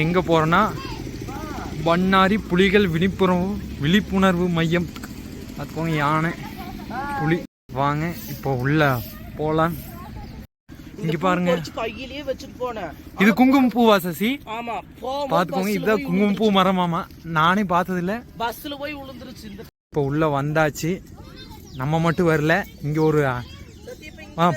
எங்கே போகிறோன்னா பண்ணாரி புலிகள் விழிப்புணர்வு மையம். பார்த்துக்கோங்க, யானை புலி. வாங்க இப்போ உள்ள போகலாம். இங்க பாருங்க, இது குங்குமப்பூவா சசி? ஆமா, பாத்துக்கோங்க, இதுதான் குங்குமப்பூ மரமாமா. நானே பார்த்தது இல்ல. பஸ்ல போய் விழுந்துருச்சு. இப்போ உள்ள வந்தாச்சு. நம்ம மட்டும் வரல, இங்க ஒரு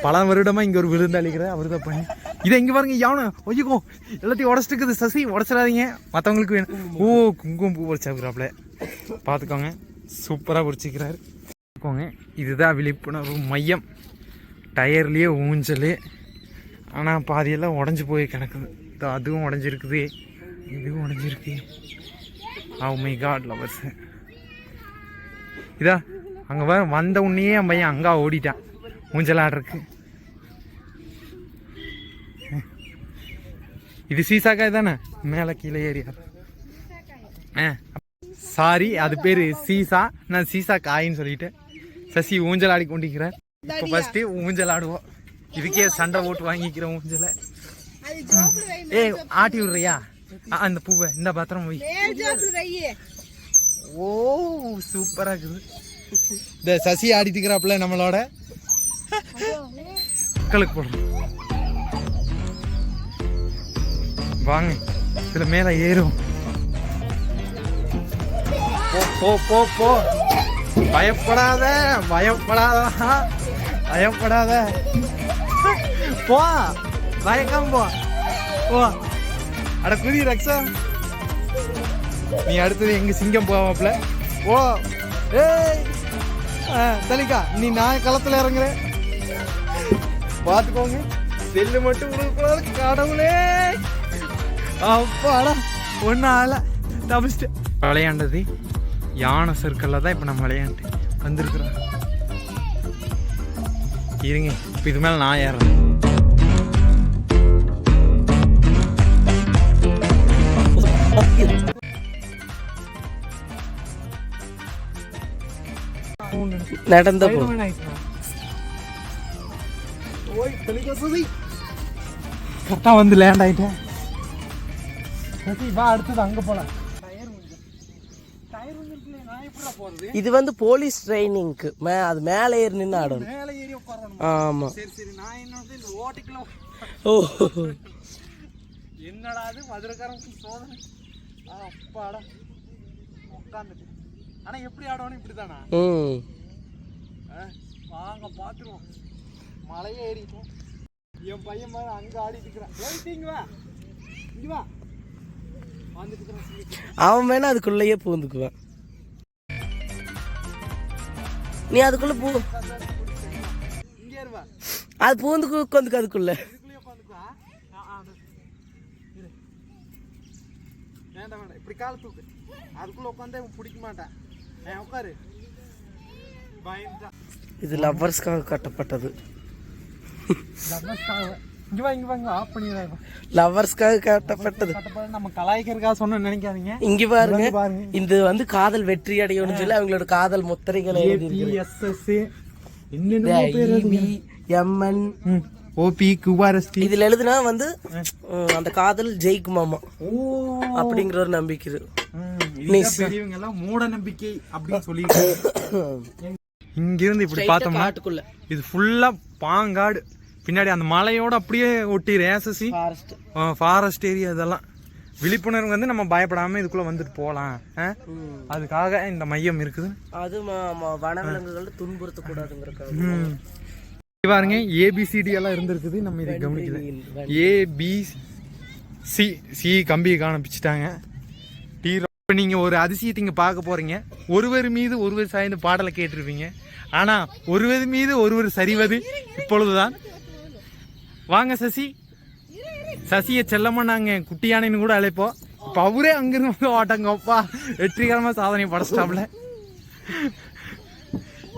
பல வருடமா இங்க ஒரு விருந்தாளிக்கிற அவரு தான் பண்ணி. இதை இங்க பாருங்க, யானை ஒய்யோ எல்லாத்தையும் உடச்சிட்டு சசி. உடச்சிடாதீங்க, மற்றவங்களுக்கு வேணும். ஓ, குங்குமப்பூ உடச்சாப்புறாப்புல. பார்த்துக்கோங்க, சூப்பராக உடச்சிக்கிறாரு. பார்த்துக்கோங்க, இதுதான் விழிப்புணர்வு மையம். டயர்லேயே ஊஞ்சல். ஆனால் பாதியெல்லாம் உடஞ்சி போய் கிடக்குது. அதுவும் உடஞ்சிருக்குது, இதுவும் உடஞ்சிருக்கு. Oh my God lovers. இதா அங்கே வந்த உடனேயே என் பையன் அங்கே ஓடிட்டான் ஊஞ்சல் ஆடுறதுக்கு. இது சீசாக்காய் தானே, மேலே கீழே ஏரியா. சாரி, அது பேர் சீசா, நான் சீசா காயின்னு சொல்லிட்டேன். சசி ஊஞ்சல் ஆடி கொண்டிருக்கிறார். இப்போ ஃபர்ஸ்ட் ஊஞ்சல் ஆடுவோம். இதுக்கே சண்டை ஓட்டு வாங்கிக்கிறோம் ஊஞ்சலை. ஆட்டி விடுறியா அந்த பூவை? இந்த பாத்திரம் போய். ஓ, சூப்பரா இருக்குது. இந்த சசி ஆடிட்டு இருக்கிறாப்புல நம்மளோட. மக்களுக்கு போடுறோம் வாங்க, இதுல மேல ஏறும். போ போ போ, பயப்படாத பயப்படாத பயப்படாத, போ, பயக்கம் போ போ. அட குதி ரக்ஷா, நீ அடுத்தது எங்க சிங்கம் போவாப்ல. ஓ ஏய் தலிகா, நீ நான் களத்துல இறங்குற. பாத்துக்கோங்க, செல்லு மட்டும் உனக்கு கடவுளே. அப்பாடா, ஒன்னும் ஆள தப்பிச்சிட்டு. விளையாண்டது யானை சர்க்கிளில் தான் இப்போ நம்ம விளையாண்டு வந்திருக்கிறோம். இருங்க, இப்போ இது மேலே நான் ஏறேன். நடந்த கரெக்டா வந்து லேண்ட் ஆயிட்டேன். வா, அடுத்தது அங்க போலாம். இது வந்து போலீஸ் ட்ரைனிங்க்கு அது மேலே ஏறி நின்று ஆடணும். மேலே ஏறி உட்காரணும். ஆமா, சரி சரி. நான் என்னோட இந்த ஓட்டிக்கல. ஓ, என்னடா அது மதுரைக்காரங்க சோதனை. அப்பாடா உட்காந்துட்டு. ஆனா எப்படி ஆடணும் இப்படிதானா? வாங்க பாத்துருவோம். மலையே ஏறிப்போம். என் பையன் மாதிரி அங்க ஆடிட்டு இருக்கிறான். இங்க வா, இங்க வா. அவன் வேணா அதுக்குள்ளேயே பூந்துக்குவான். நீ அதுக்குள்ள பூ, அது பூந்துக்கு உட்காந்துக்கு அதுக்குள்ள. வேண்டாம் வேண்டாம், இப்படி கால தூக்கு. அதுக்குள்ள உட்காந்தா பிடிக்க மாட்டேன். உட்காரு. இது லவ்வர்ஸ்க்காக கட்டப்பட்டது. லவ்வர்ஸ்க்காக கட்டப்பட்டது. நம்ம கலாய்க்கிறதுக்காக சொன்ன நினைக்காதீங்க. இங்க பாருங்க, இது வந்து காதல் வெற்றி அடையணும்னு சொல்லி அவங்களோட காதல் முத்திரைகளை இதுல எழுதுனா வந்து அந்த காதல் ஜெயிக்குமாமா அப்படிங்கிற ஒரு நம்பிக்கை. மூட நம்பிக்கை அப்படின்னு சொல்லி இங்கிருந்து இப்படி பார்த்தோம்னா இது ஃபுல்லா பாங்காடு. பின்னாடி அந்த மலையோட அப்படியே ஒட்டி ஃபாரஸ்ட் ஏரியா. இதெல்லாம் விழிப்புணர்வு வந்து நம்ம பயப்படாம இதுக்குள்ள வந்துட்டு போகலாம். அதுக்காக இந்த மையம் இருக்குது. அது வனவிலங்குகள் துன்புறுத்த கூடாதுங்கிறதுக்காக. பாருங்க, ஏபிசிடி எல்லாம் இருந்திருக்குது. நம்ம இதை கவனிக்கல. ஏபிசி கம்பியை காணப்பிச்சுட்டாங்க. இப்போ நீங்க ஒரு அதிசயத்தை இங்க பார்க்க போறீங்க. ஒருவர் மீது ஒருவர் சாய்ந்து பாடலை கேட்டிருப்பீங்க. ஆனா ஒருவர் மீது ஒருவர் சரிவது இப்பொழுதுதான். வாங்க சசி. சசியை செல்லமா நாங்க குட்டியானைன்னு கூட அழைப்போம். இப்ப அவரே அங்கிருந்து வந்து ஓட்டங்கப்பா வெற்றிகரமா சாதனை படைச்சிட்டாப்ல.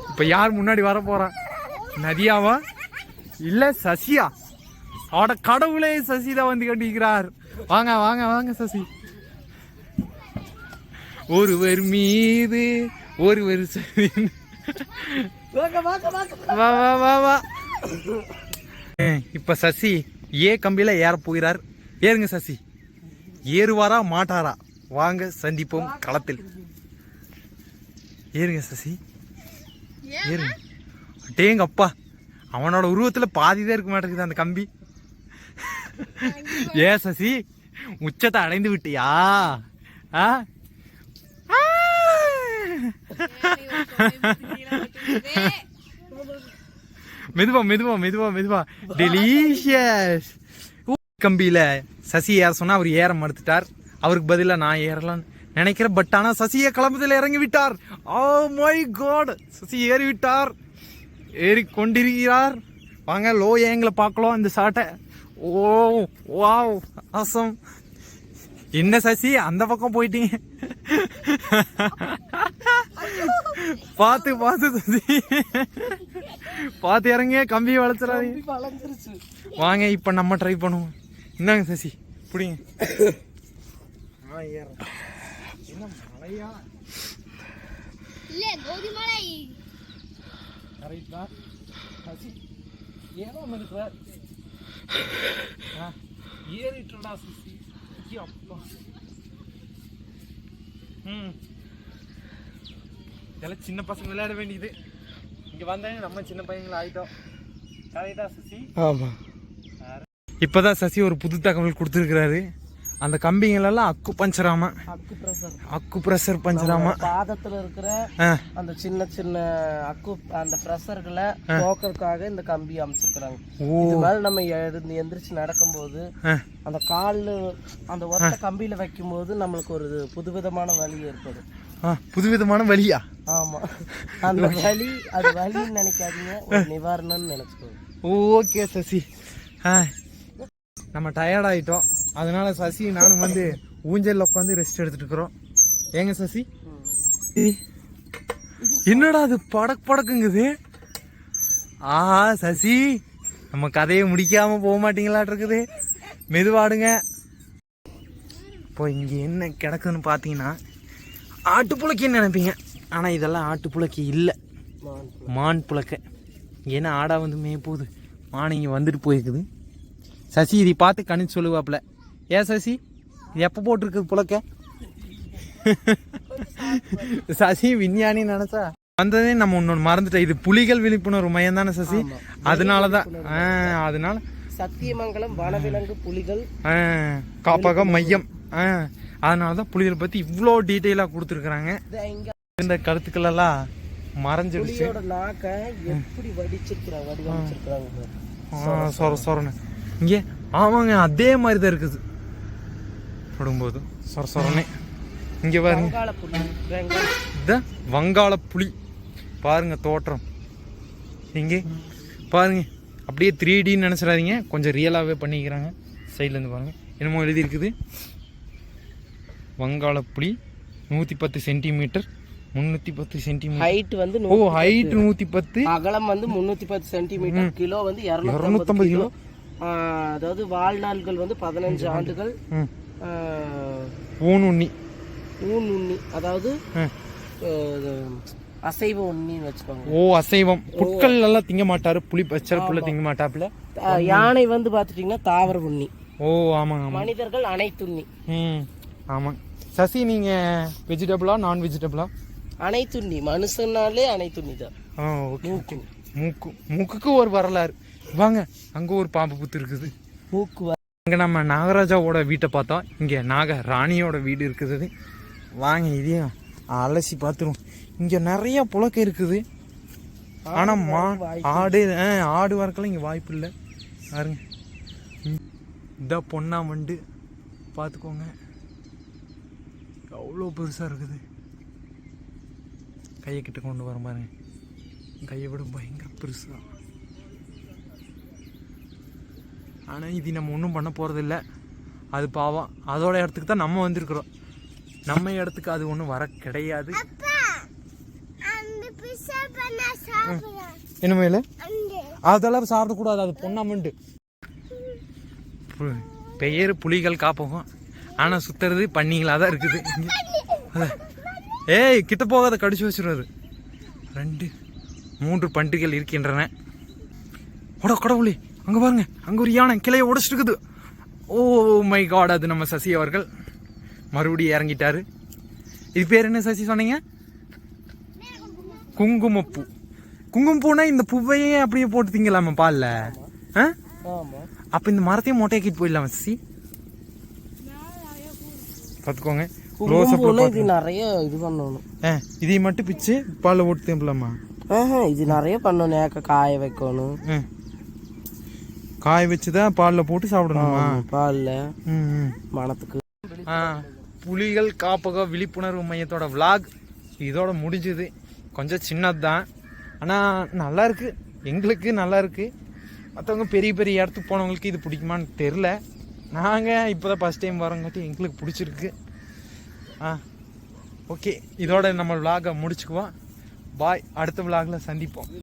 இப்ப யார் முன்னாடி வர போறான்? நதியாவா இல்ல சசியா? அவட கடவுளே சசிதான் வந்து கண்டிக்கிறார். வாங்க வாங்க வாங்க சசி. ஒருவர் மீது ஒருவர் வா வா வா வா. இப்ப சசி ஏ கம்பியில ஏற போகிறார். ஏறுங்க சசி. ஏறுவாரா மாட்டாரா? வாங்க சந்திப்போம் களத்தில். ஏறுங்க சசி, ஏறுங்க. டேங்க அப்பா, அவனோட உருவத்துல பாதிதான் இருக்க மாட்டேங்குது அந்த கம்பி. ஏ சசி, உச்சத்தை அடைந்து விட்டியா? ஆ? மெதுவா மெதுவா மெதுவா மெதுவா. டெலிஷியஸ். கம்பியில சசி ஏற சொன்னா அவர் ஏற மறுத்துட்டார். அவருக்கு பதிலா நான் ஏறலான்னு நினைக்கிறேன். பட் ஆனா சசியை கிளம்புதல இறங்கி விட்டார். ஓ மை காட், சசி ஏறி விட்டார், ஏறி கொண்டிருக்கிறார். வாங்க லோ ஏங்கில பார்க்கலாம் இந்த ஷாட்டை. ஓ வாவ் ஆசம். என்ன சசி அந்த பக்கம் போயிட்டீங்க? பார்த்து பார்த்து சசி, பார்த்து இறங்க, கம்பியை வளர்த்துறாதீங்க. வாங்க இப்ப நம்ம ட்ரை பண்ணுவோம். என்னங்க சசி பிடிங்க. என்ன மழையா? இல்ல கோதி மலை. கரெக்டா சசி? ஏதோ இருக்கிற ஏறிட்டுடா சசி. அப்பா இதெல்லாம் சின்ன பசங்க விளையாட வேண்டியது. இங்க வந்தாங்க நம்ம சின்ன பையங்கள ஆயிட்டோம். கரெக்டா சசி? ஆமா. இப்பதான் சசி ஒரு புது தகவல் கொடுத்துருக்கிறாரு. அந்த கம்பிங்களெல்லாம் அக்கு பஞ்சராமா, அக்கு பிரஷர் பஞ்சராமா. பாதத்துல இருக்கிற அந்த சின்ன சின்ன அக்கு அந்த பிரஷர்களை போக்குறதுக்காக இந்த கம்பி அமைச்சிருக்கிறாங்க. இது மேல நம்ம எந்திரிச்சு நடக்கும்போது அந்த கால்ல அந்த ஒத்த கம்பியில வைக்கும் போது நம்மளுக்கு ஒரு புதுவிதமான வலி ஏற்படும். புதுவிதமான வலியா? ஆமா, அந்த வலி அது வலின்னு நினைக்காதீங்க, ஒரு நிவாரணம்னு நினைச்சுக்கோங்க. ஓகே சசி, நம்ம டயர்ட் ஆயிட்டோம். அதனால சசி நானும் வந்து ஊஞ்சல்ல உட்காந்து ரெஸ்ட் எடுத்துட்டு இருக்கிறோம். ஏங்க சசி, என்னடா அது படக் படக்குங்குது? ஆஹா சசி, நம்ம கதையை முடிக்காம போக மாட்டீங்களாட்டு இருக்குது. மெதுவாடுங்க. இப்போ இங்க என்ன கிடக்குன்னு பாத்தீங்கன்னா ஆட்டுப்புழக்கின்னு நினைப்பீங்க. ஆனா இதெல்லாம் ஆட்டுப்புழக்கி இல்லை, மான் புழக்க. ஏன்னா ஆடா வந்து மேய போகுது, மான் இங்க வந்துட்டு போயிருக்குது. சசி இதை பார்த்து கணிச்சு சொல்லுவாப்புல. ஏன் சசி இது எப்போ போட்டிருக்குது புழக்க? சசி விஞ்ஞானி நினைச்சா வந்ததே நம்ம இன்னொன்று மறந்துட்டோம். இது புலிகள் விழிப்புணர்வு மையம் தானே சசி? அதனாலதான். அதனால சத்தியமங்கலம் வனவிலங்கு புலிகள் காப்பக மையம். அதனாலதான் புலிகள் பத்தி இவ்வளோ டீட்டெயிலா கொடுத்துருக்குறாங்க. இந்த கருத்துக்கள் எல்லாம் மறைஞ்சிடுச்சு. எப்படி வடிச்சிருக்கிறாங்க சொர சொரன்னு இங்கே. ஆமாங்க, அதே மாதிரி தான் இருக்குது தொடும்போது சொர சொரனே. இங்கே பாருங்க, இதுதான் வங்காள புலி. பாருங்க தோற்றம் இங்கே பாருங்க. அப்படியே 3Dன்னு நினச்சிடாதீங்க, கொஞ்சம் ரியலாகவே பண்ணிக்கிறாங்க. சைட்லேருந்து பாருங்க, என்னமோ எழுதி இருக்குது. வங்காள புலி 110 சென்டிமீட்டர், 310 சென்டிமீட்டர் ஹைட் வந்து. ஓ ஹைட் 110, அகலம் வந்து 310 சென்டிமீட்டர், கிலோ வந்து 250 கிலோ. அதாவது வாழ்நாள்கள் வந்து 15 ஆண்டுகள். ஊனுண்ணி, அதாவது அசைவ உண்ணின்னு வச்சுக்கோங்க. ஓ அசைவம். புட்கள் எல்லாம் திங்க மாட்டாரு, புலி பச்சை புள்ள திங்க மாட்டாப்புல. யானை வந்து பாத்துட்டீங்கன்னா தாவர உண்ணி. ஓ ஆமாங்க. மனிதர்கள் அனைத்துண்ணி. ஆமாங்க. சசி நீங்க வெஜிடபிளா நான் வெஜிடபிளா? அனைத்துண்ணி, மனுஷனாலே அனைத்துண்ணி தான். மூக்குக்கு ஒரு வரலாறு. வாங்க, அங்க ஒரு பாம்பு புத்து இருக்குது. மூக்கு. அங்க நம்ம நாகராஜாவோட வீட்டை பார்த்தோம், இங்க நாக ராணியோட வீடு இருக்குது. வாங்க இதையும் அலசி பார்த்துருவோம். இங்க நிறைய புழக்க இருக்குது. ஆனா ஆடு வரக்கெல்லாம் இங்க வாய்ப்பு இல்லை. பாருங்க, இதான் பொன்னாமண்டு, பார்த்துக்கோங்க அவ்வளோ பெருசா இருக்குது. கையை கிட்ட கொண்டு வர பாருங்க, கையை விட பயங்கர பெருசா. ஆனால் இது நம்ம ஒன்றும் பண்ண போகிறதில்ல, அது பாவம். அதோட இடத்துக்கு தான் நம்ம வந்திருக்கிறோம். நம்ம இடத்துக்கு அது ஒன்றும் வர கிடையாது. என்னமே இல்லை, அதெல்லாம் சாப்பிடக்கூடாது, அது பொன்னாமண்டு. பெயர் புலிகள் காப்பகம், ஆனால் சுத்துறது பண்ணிங்களாக தான் இருக்குது. ஏய் கிட்ட போகாத, கடிச்சு வச்சுருவாரு. 2 3 பன்றிகள் இருக்கின்றன. ஓட கடவுளே, அங்கே பாருங்க, அங்கே ஒரு யானை கிளையை உடைச்சிட்டு இருக்குது. ஓ மை காட், அது நம்ம சசி அவர்கள். மறுபடியும் இறங்கிட்டாரு. இது பேர் என்ன சசி சொன்னீங்க? குங்குமப்பூ. குங்குமப்பூனா இந்த பூவையே அப்படியே போட்டு திங்கலாமா பால்ல? ஆமா. அப்ப இந்த மரத்தையும் மொட்டையாக்கிட்டு போயிடலாமா சசி? பார்த்துக்கோங்க. குங்குமப்பூல இது நிறைய இது பண்ணணும். இதை மட்டும் பிச்சு பால்ல போட்டு திம்பலாமா? இது நிறைய பண்ணணும். காய வைக்கணும். காய வச்சுதான் பால்ல போட்டு சாப்பிடணுமா? பால்ல மனத்துக்கு. புலிகள் காப்பக விழிப்புணர்வு மையத்தோட விளாக் இதோட முடிஞ்சுது. கொஞ்சம் சின்னது தான், ஆனால் நல்லா இருக்கு. எங்களுக்கு நல்லா இருக்கு. மற்றவங்க பெரிய பெரிய இடத்துக்கு போனவங்களுக்கு இது பிடிக்குமான்னு தெரில. நாங்கள் இப்போ தான் ஃபஸ்ட் டைம் வரோங்காட்டி எங்களுக்கு பிடிச்சிருக்கு. ஓகே, இதோட நம்ம விளாகை முடிச்சுக்குவோம். பாய். அடுத்த விளாகில் சந்திப்போம்.